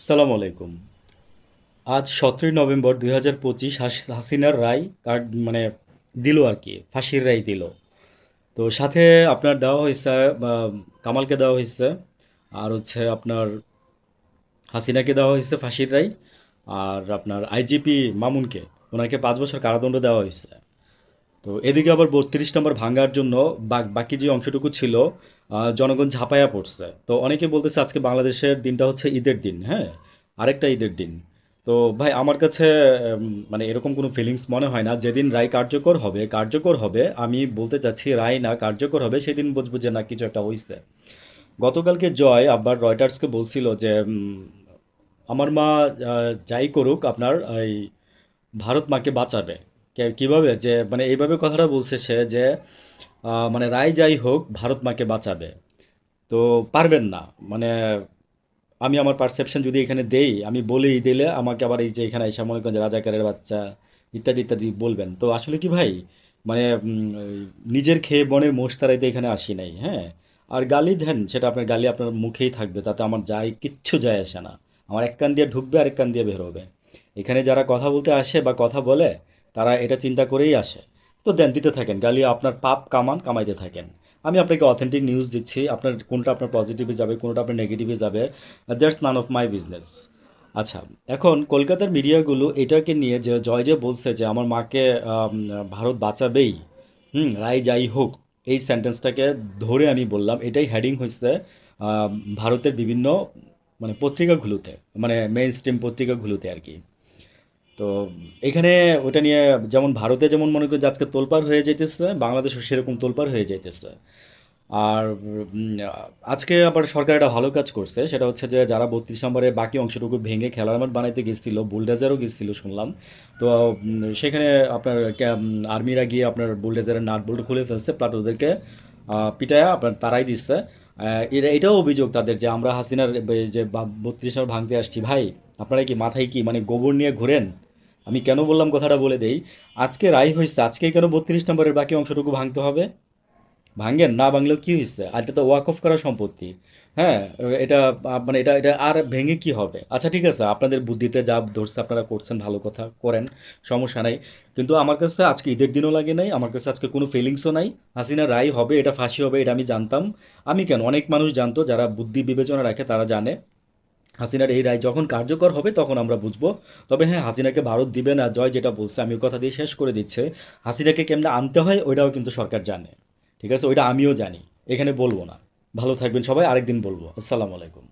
সালাম আলাইকুম। আজ 17 নভেম্বর 2025 হাসিনার রায় মানে দিল আর কি, ফাঁসির রায় দিল। তো সাথে আপনার দেওয়া হয়েছে, বা কামালকে দেওয়া হয়েছে, আর হচ্ছে আপনার হাসিনাকে দেওয়া হয়েছে ফাঁসির রায়, আর আপনার আইজিপি মামুনকে, ওনাকে 5 বছর কারাদণ্ড দেওয়া হয়েছে। তো এদিকে আবার 32 নম্বর ভাঙার জন্য বাকি যে অংশটুকু ছিল, জনগণ ঝাঁপায়া পড়ছে। তো অনেকে বলতেছে আজকে বাংলাদেশের দিনটা হচ্ছে ঈদের দিন, হ্যাঁ, আরেকটা ঈদের দিন। তো ভাই আমার কাছে মানে এরকম কোনো ফিলিংস মনে হয় না। যেদিন রায় কার্যকর হবে, আমি বলতে চাচ্ছি রায় না কার্যকর হবে, সেদিন বুঝবো যে না, কিছু একটা হইছে। গতকালকে জয় আবার রয়টার্সকে বলছিল যে আমার মা যাই করুক, আপনার এই ভারত মাকে বাঁচাবে। কিভাবে যে মানে এইভাবে কথাটা বলছে সে, যে মানে রায় যাই হোক ভারত মাকে বাঁচাবে। তো পারবেন না, মানে আমি আমার পারসেপশন যদি এখানে দেই, আমি বলি দিলে আমাকে আবার এই যে এখানে এসে মনে করেন যে রাজাকারের বাচ্চা ইত্যাদি ইত্যাদি বলবেন। তো আসলে কি ভাই, মানে ওই নিজের খেয়ে বনের মোষ তাড়াইতে এখানে আসি নাই, হ্যাঁ। আর গালি দেন, সেটা আপনার গালি আপনার মুখেই থাকবে, তাতে আমার কিচ্ছু যায় আসে না। আমার এক কান দিয়ে ঢুকবে, আরেক কান দিয়ে বের হবে। এখানে যারা কথা বলতে আসে বা কথা বলে, তারা এটা চিন্তা করেই আসে। তো দেন, দিতে থাকেন গালি, আপনার পাপ কামাইতে থাকেন। আমি আপনাকে অথেন্টিক নিউজ দিচ্ছি, আপনার কোনটা আপনার পজিটিভে যাবে, কোনটা আপনার নেগেটিভে যাবে, that's none of my business. আচ্ছা, এখন কলকাতার মিডিয়াগুলো এটাকে নিয়ে যে জয় যে বলছে যে আমার মাকে ভারত বাঁচাবেই, রায় যাই হোক, এই সেন্টেন্সটাকে ধরে আমি বললাম এটাই হেডিং হয়েছে আহ, ভারতের বিভিন্ন মানে পত্রিকাগুলোতে, মানে মেইন স্ট্রিম পত্রিকাগুলোতে আর কি। তো এখানে ওটা নিয়ে, যেমন ভারতে যেমন মনে করি যে আজকে তোলপাড় হয়ে যাইতেছে, বাংলাদেশও সেরকম তোলপাড় হয়ে যাইতেছে। আর আজকে আবার সরকার একটা ভালো কাজ করছে, সেটা হচ্ছে যে যারা 32 নম্বরে বাকি অংশটুকু ভেঙে খেলার মাঠ বানাইতে গেছিল, বুলডোজারও গেছিল শুনলাম। তো সেখানে আপনার আর্মিরা গিয়ে আপনার বুলডোজারের নাট বল্টু খুলে ফেলছে, প্লাট ওদেরকে পিটায়া আপনার তারাই দিচ্ছে। এটাও অভিযোগ তাদের যে আমরা হাসিনার যে 32 নম্বর ভাঙতে আসছি। ভাই, আপনারা কি মাথায় কি মানে গোবর নিয়ে ঘোরেন? আমি কেন বললাম কথাটা বলে দেই। আজকে রায় হয়েছে, আজকে কেন 32 নম্বরের বাকি অংশটুকু ভাঙতে হবে? ভাঙেন না, ভাঙলেও কি হয়েছে? আর এটা তো ওয়াক অফ করা সম্পত্তি। হ্যাঁ, এটা মানে এটা এটা আর ভেঙে কি হবে? আচ্ছা ঠিক আছে, আপনাদের বুদ্ধিতে যা ধরছে আপনারা করছেন, ভালো কথা করেন, সমস্যা নাই। কিন্তু আমার কাছে আজকে ঈদের দিনও লাগে নাই, আমার কাছে আজকে কোনো ফিলিংসও নাই। হাসিনা রায় হবে, এটা ফাঁসি হবে, এটা আমি জানতাম। আমি কেন, অনেক মানুষ জানতো, যারা বুদ্ধি বিবেচনা রাখে তারা জানে হাসিনার এই রায় যখন কার্যকর হবে তখন আমরা বুঝবো। তবে হ্যাঁ, হাসিনাকে ভারত দিবে না, জয় যেটা বলছে আমি ওই কথা দিয়ে শেষ করে দিচ্ছে। হাসিনাকে কেমনে আনতে হয় ওইটাও কিন্তু সরকার জানে। ঠিক আছে, ওইটা আমিও জানি, এখানে বলবো না। ভালো থাকবেন সবাই, আরেকদিন বলবো। আসসালামু আলাইকুম।